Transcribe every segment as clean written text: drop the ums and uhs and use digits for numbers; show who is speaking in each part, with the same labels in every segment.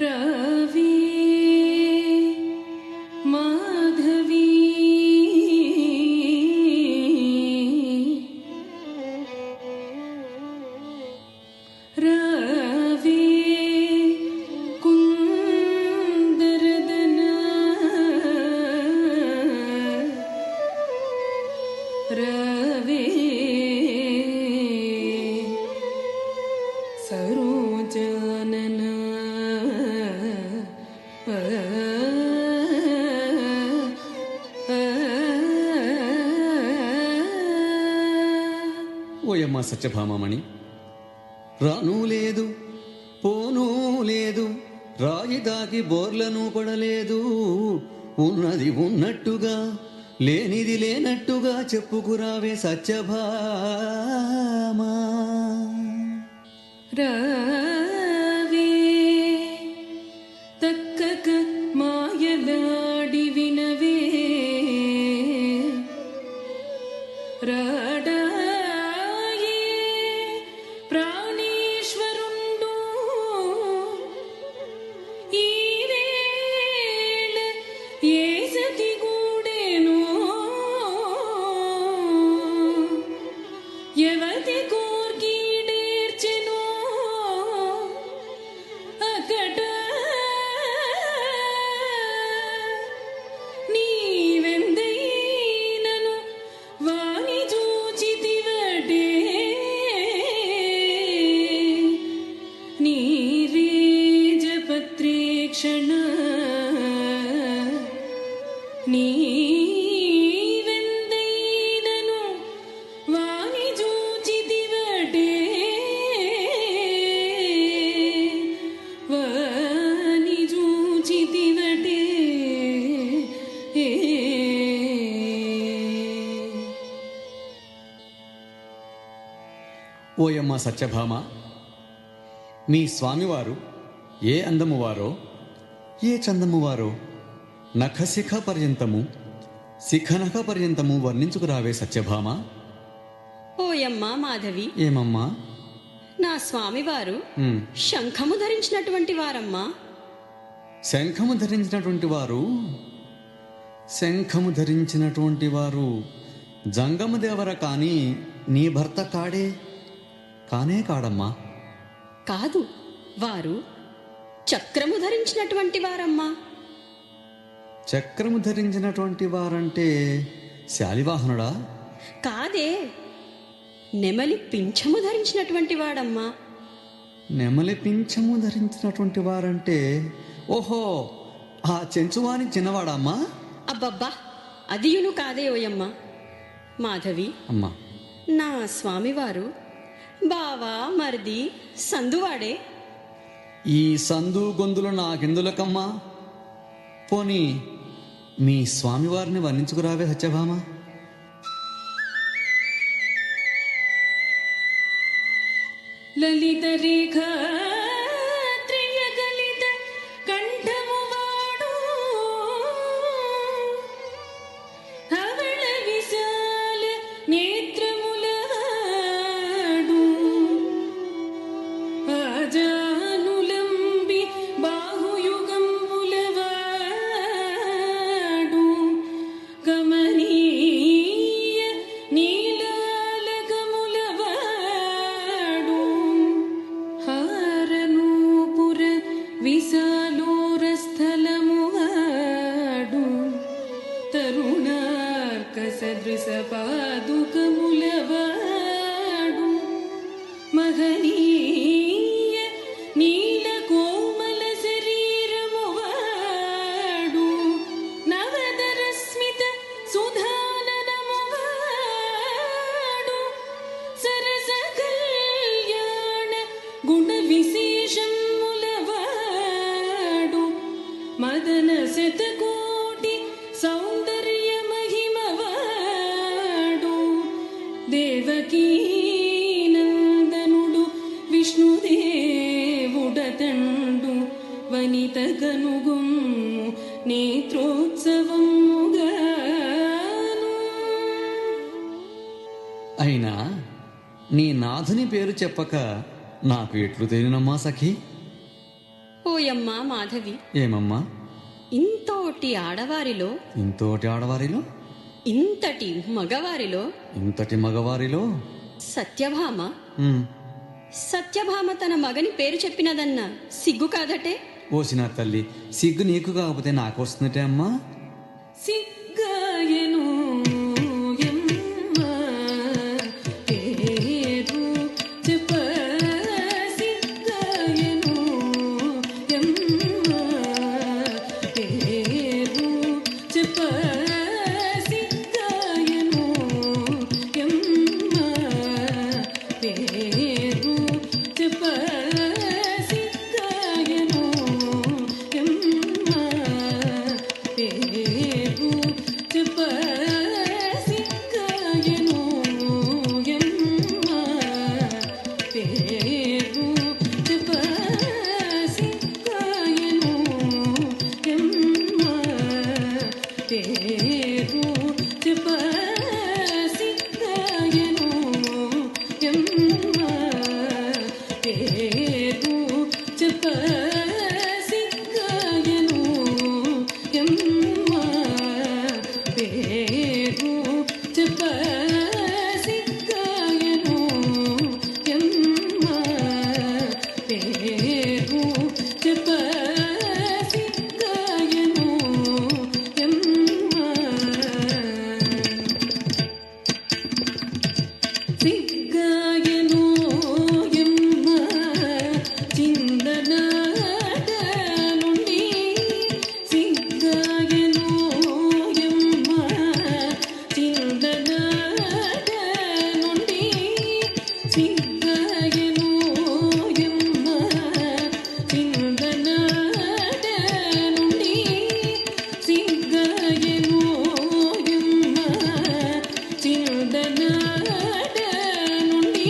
Speaker 1: రవి మాధవి రవి కుందరదన రవి సరోజానన
Speaker 2: ఓయమ్మ సత్యభామమణి, రాను లేదు పోను లేదు, రాయి దాకి బోర్లను పడలేదు, ఉన్నది ఉన్నట్టుగా లేనిది లేనట్టుగా చెప్పుకురావే సత్యభామా.
Speaker 1: రవి తక్కక మాయలాడి వినవే రాడాయే ప్రాణేశ్వరుండు ఈ వేళ ఏ సతి గూడెను ఎవతి కోర్కీడేర్చెను అకట నీవెందైనను వాని చూచితివటే నీరేజపత్రేక్షణ నీవెందైనను వాని చూచితివటే వాని చూచితివటే
Speaker 2: ఓయమ్మ సత్యభామ, మీ స్వామివారు ఏ అందము వారో ఏ చందము వారో నఖశిఖ పర్యంతము శిఖనఖ పర్యంతము వర్ణించుకురావే సత్యభామ.
Speaker 3: ఓయమ్మ మాధవి,
Speaker 2: ఏమమ్మా?
Speaker 3: నా స్వామివారు శంఖము ధరించినటువంటి వారమ్మా.
Speaker 2: శంఖము ధరించినటువంటి వారు శంఖము ధరించినటువంటి వారు జంగమ దేవర కాని నీ భర్త కాడే కానే కాడమ్మా.
Speaker 3: కాదు, వారు చక్రము ధరించినటువంటి వారమ్మా.
Speaker 2: చక్రము ధరించినటువంటి వారంటే శాలివాహనుడా?
Speaker 3: కాదే, నెమలి పింఛము ధరించినటువంటి వాడమ్మా.
Speaker 2: నెమలి పింఛము ధరించినటువంటి వారంటే ఓహో, ఆ చెంచువాని చిన్నవాడమ్మా.
Speaker 3: అబ్బబ్బా, అదియును కాదే ఓయమ్మ మాధవి.
Speaker 2: అమ్మా,
Speaker 3: నా స్వామివారు బావా మరిది సందువాడే.
Speaker 2: ఈ సందు గొంతులు నాకెందులకమ్మా? పోనీ మీ స్వామివారిని వర్ణించుకురావే సత్యభామ.
Speaker 1: లలిత రేఖ త్రియగలిత కంఠము వాడు ధవళ విశాల నేత్రముల వాడు ఆజానులంబి బాహుయుగంబుల వాడు గమనీయ నీలాలకముల వాడు హారనూపుర విశాలోరస్థలము వాడు తరుణార్క సదృశ పాదుకముల వాడు మహనీయ నీల కోమల శరీరము వాడు నవదర స్మిత సుధాననము వాడు సరస కళ్యాణ గుణ విశేషముల వాడు మదన శతకోటి సౌందర్య మహిమ వాడు దేవకీ నందనుడు విష్ణుదేవుడతండు వనిత కనుగొమ్ము నేత్రోత్సవముగాను.
Speaker 2: అయినా నీ నాథుని పేరు చెప్పక నాకు ఎట్లు తెలియనమ్మా సఖి?
Speaker 3: ఓయమ్మ మాధవి,
Speaker 2: ఏమమ్మా?
Speaker 3: ఇంతోటి ఆడవారిలో,
Speaker 2: ఇంతోటి ఆడవారిలో,
Speaker 3: ఇంతటి మగవారిలో
Speaker 2: ఇంతటి మగవారిలో
Speaker 3: సత్యభామ
Speaker 2: ఉమ్,
Speaker 3: సత్యభామ తన మగని పేరు చెప్పినదన్నా సిగ్గు కాదటే?
Speaker 2: ఓసిన తల్లి, సిగ్గు నీకు కాకపోతే నాకు వస్తుందటే అమ్మా.
Speaker 1: సిగ్గాయను ఎమ్మ పేరు చెప్ప సిగ్గాయను ఎమ్మ పేరు చెప్ప సిగ్గాయను ఎమ్మ పేరు చెప్ప సిగ్గాయను ఎమ్మ పేరు చెప్ప సిగ్గాయను ఎమ్మ పేరు చెప్ప సిగ్గాయను ఎమ్మ పేరు చెప్ప సిగ్గాయను ఎమ్మ పేరు చెప్ప సిగ్గాయను ఎమ్మ పేరు చెప్ప సిగ్గాయను ఎమ్మ పేరు చెప్ప సిగ్గాయను ఎమ్మ సిగ్గాయను ఎమ్మ చిందనాట నుండి సిగ్గాయను ఎమ్మ చిందనాట నుండి సిగ్గాయను ఎమ్మ చిందనాట నుండి సిగ్గాయను ఎమ్మ చిందనాట నుండి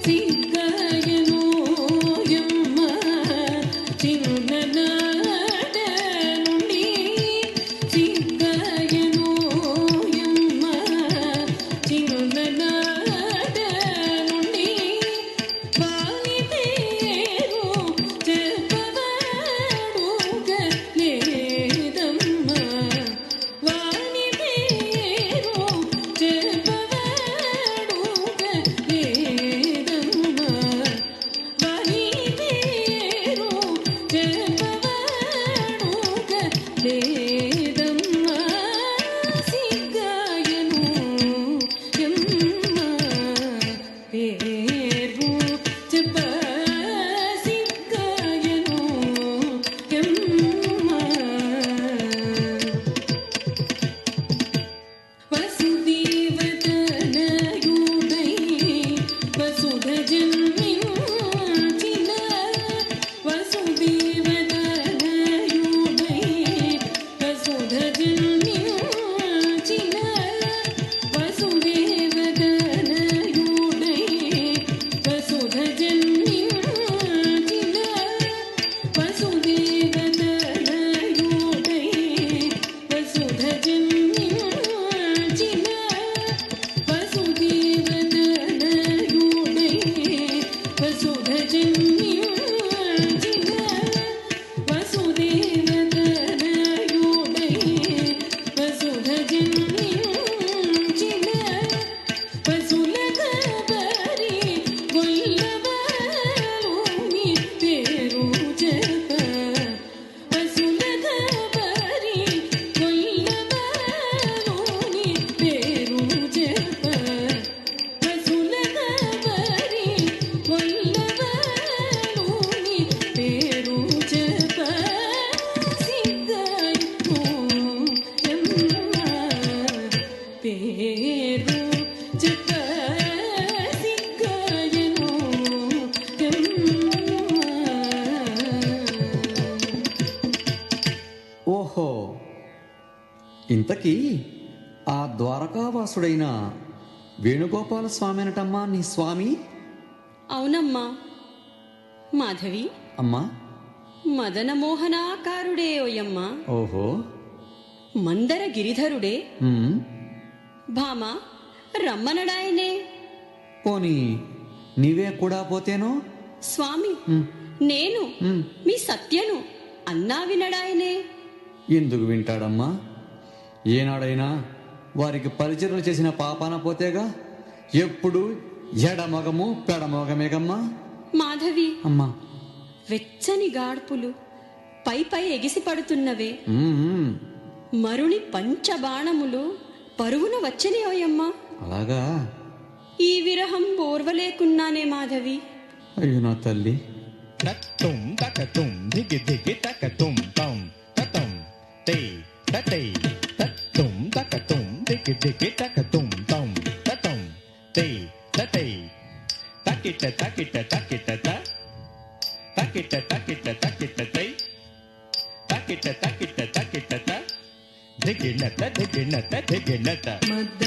Speaker 1: సిగ్గాయను ఎమ్మ చిందనాట నుండి సిగ్గాయను ఎమ్మ చిందనాట నుండి వాని పేరు చెప్పవాడుగా లేదమ్మా వాని పేరు చెప్పవాడుగా లేదమ్మా వాని పేరు చెప్పవాడుగా లేదమ్మా సిగ్గాయను ఎమ్మ పేరు చెప్ప సిగ్గాయను ఎమ్మ వసుదేవతనయుడై వసుధ జన్మించిన వసుదేవతనయుడై వసుధ జన్మించిన వసుదేవతనయుడై వసుధ జన్మించిన వసుదేవతనయుడై వసుధ జన్మించిన వసుదేవతనయుడై వసుధ జన్మించిన వసుదేవతనయుడై వసుధ జన్మించిన వసులగబరి గొల్లవారుని పేరు చెప్ప వసులగబరి గొల్లవారుని పేరు చెప్ప వసులగబరి గొల్లవారుని పేరు చెప్ప సిగ్గాయను ఎమ్మ పేరు చెప్ప సిగ్గాయను ఎమ్మ.
Speaker 2: ఓహో, ఇంతకీ ఆ ద్వారకావాసుడైన వేణుగోపాల స్వామి అనటమ్మా నీ స్వామి?
Speaker 3: అవునమ్మా మాధవి,
Speaker 2: అమ్మా.
Speaker 3: మదనమోహనాకారుడే ఓయమ్మ,
Speaker 2: ఓహో.
Speaker 3: మందర గిరిధరుడే.
Speaker 2: ఉమ్,
Speaker 3: భామ రమ్మనడాయనే.
Speaker 2: పోనీ నీవే కూడా పోతేనో?
Speaker 3: స్వామి
Speaker 2: ఉమ్,
Speaker 3: నేను
Speaker 2: ఉమ్,
Speaker 3: మీ సత్యను అన్నా వినడాయనే.
Speaker 2: ఎందుకు వింటాడమ్మా? ఏనాడైనా వారికి పరిచయం చేసిన పాపాన పోతేగా ఎప్పుడు ఎడమగము పెడమగమేగమ్మా.
Speaker 3: మాధవి,
Speaker 2: అమ్మా.
Speaker 3: వెచ్చని గాడ్పులు పై పై ఎగిసి పడుతున్నవే.
Speaker 2: ఉమ్, ఉమ్,
Speaker 3: మరుని పంచబాణములు పరుగున వచ్చనియోయమ్మా.
Speaker 2: అలాగా?
Speaker 3: ఈ విరహం ఓర్వలేకున్నానే మాధవి.
Speaker 2: అయ్యో నా తల్లి.
Speaker 4: తత్తుం తకతుం దిగి దిగి తకతుం తం తతం తే తతై తత్తుం తకతుం దిగి దిగి తకతుం తం తతం తే తతై తకిట తకిట తకిట త తకిట తకిట తకిట తై తకిట తకిట తకిట త దిగినత దిగినత దిగినత
Speaker 1: మద